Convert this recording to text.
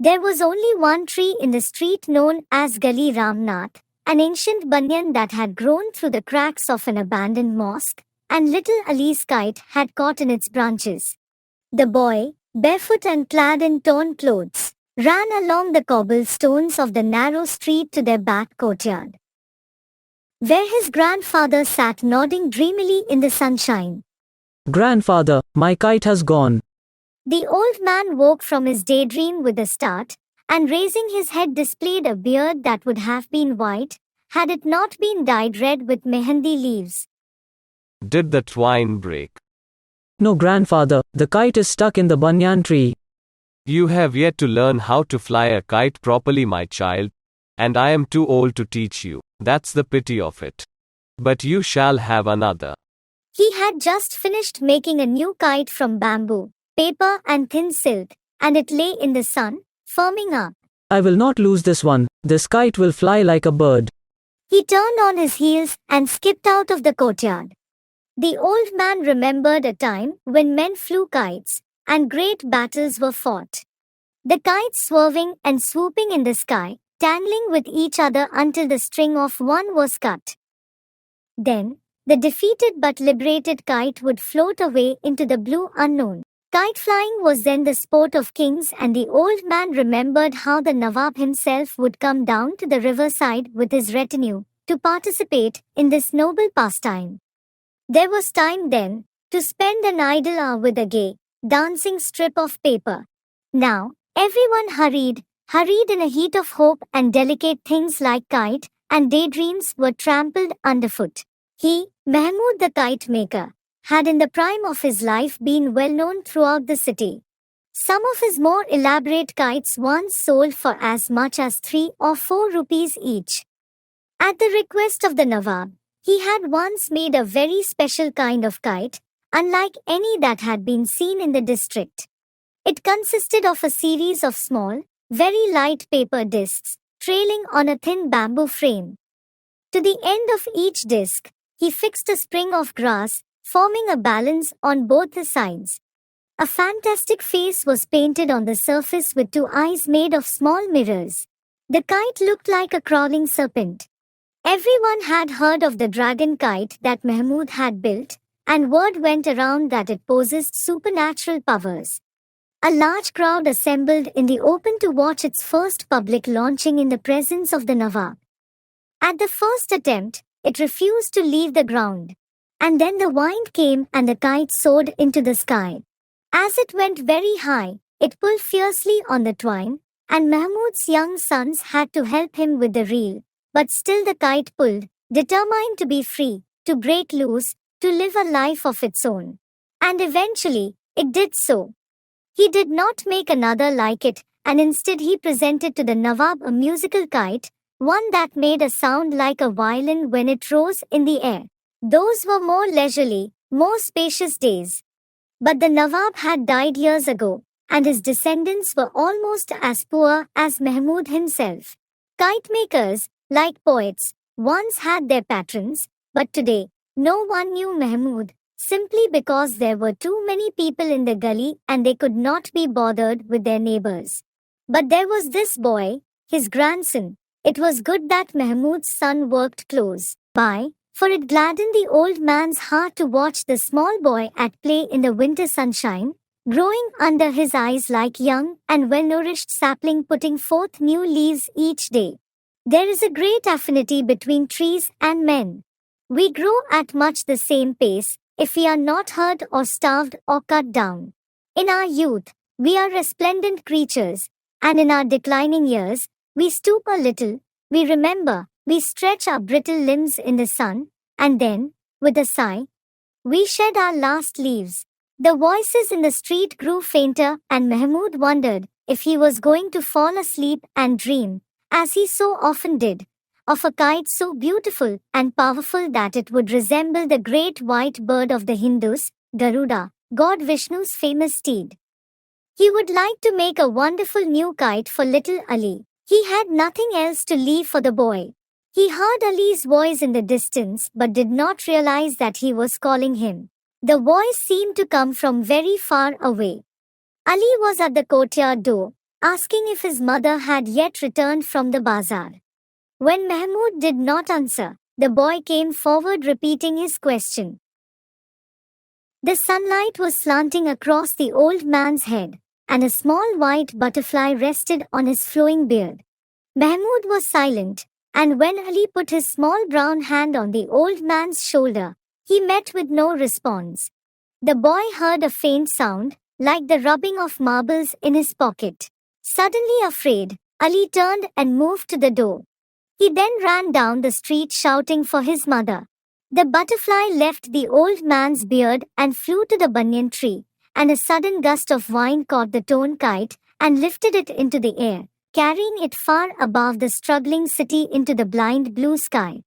There was only one tree in the street known as Gali Ramnath, an ancient banyan that had grown through the cracks of an abandoned mosque, and little Ali's kite had caught in its branches. The boy, barefoot and clad in torn clothes, ran along the cobblestones of the narrow street to their back courtyard, where his grandfather sat nodding dreamily in the sunshine. Grandfather, my kite has gone. The old man woke from his daydream with a start, and raising his head displayed a beard that would have been white, had it not been dyed red with mehendi leaves. Did the twine break? No, grandfather, the kite is stuck in the banyan tree. You have yet to learn how to fly a kite properly, my child, and I am too old to teach you. That's the pity of it. But you shall have another. He had just finished making a new kite from bamboo, paper and thin silk, and it lay in the sun, firming up. I will not lose this one. This kite will fly like a bird. He turned on his heels and skipped out of the courtyard. The old man remembered a time when men flew kites, and great battles were fought. The kites swerving and swooping in the sky, tangling with each other until the string of one was cut. Then, the defeated but liberated kite would float away into the blue unknown. Kite flying was then the sport of kings, and the old man remembered how the Nawab himself would come down to the riverside with his retinue to participate in this noble pastime. There was time then to spend an idle hour with a gay, dancing strip of paper. Now, everyone hurried in a heat of hope, and delicate things like kite and daydreams were trampled underfoot. He, Mahmud the kite maker, had in the prime of his life been well known throughout the city. Some of his more elaborate kites once sold for as much as 3 or 4 rupees each. At the request of the Nawab, he had once made a very special kind of kite, unlike any that had been seen in the district. It consisted of a series of small, very light paper discs, trailing on a thin bamboo frame. To the end of each disc, he fixed a spring of grass, forming a balance on both the sides. A fantastic face was painted on the surface with 2 eyes made of small mirrors. The kite looked like a crawling serpent. Everyone had heard of the dragon kite that Mahmud had built, and word went around that it possessed supernatural powers. A large crowd assembled in the open to watch its first public launching in the presence of the Nawab. At the first attempt, it refused to leave the ground. And then the wind came and the kite soared into the sky. As it went very high, it pulled fiercely on the twine, and Mahmud's young sons had to help him with the reel. But still the kite pulled, determined to be free, to break loose, to live a life of its own. And eventually, it did so. He did not make another like it, and instead he presented to the Nawab a musical kite, one that made a sound like a violin when it rose in the air. Those were more leisurely, more spacious days. But the Nawab had died years ago, and his descendants were almost as poor as Mahmud himself. Kite makers, like poets, once had their patrons, but today, no one knew Mahmud, simply because there were too many people in the gully and they could not be bothered with their neighbors. But there was this boy, his grandson. It was good that Mahmud's son worked close by, for it gladdened the old man's heart to watch the small boy at play in the winter sunshine, growing under his eyes like young and well-nourished sapling putting forth new leaves each day. There is a great affinity between trees and men. We grow at much the same pace, if we are not hurt or starved or cut down. In our youth, we are resplendent creatures, and in our declining years, we stoop a little, we remember, we stretch our brittle limbs in the sun, and then, with a sigh, we shed our last leaves. The voices in the street grew fainter, and Mahmud wondered if he was going to fall asleep and dream, as he so often did, of a kite so beautiful and powerful that it would resemble the great white bird of the Hindus, Garuda, God Vishnu's famous steed. He would like to make a wonderful new kite for little Ali. He had nothing else to leave for the boy. He heard Ali's voice in the distance but did not realize that he was calling him. The voice seemed to come from very far away. Ali was at the courtyard door, asking if his mother had yet returned from the bazaar. When Mahmud did not answer, the boy came forward repeating his question. The sunlight was slanting across the old man's head, and a small white butterfly rested on his flowing beard. Mahmud was silent, and when Ali put his small brown hand on the old man's shoulder, he met with no response. The boy heard a faint sound, like the rubbing of marbles in his pocket. Suddenly afraid, Ali turned and moved to the door. He then ran down the street shouting for his mother. The butterfly left the old man's beard and flew to the banyan tree, and a sudden gust of wind caught the torn kite and lifted it into the air, carrying it far above the struggling city into the blind blue sky.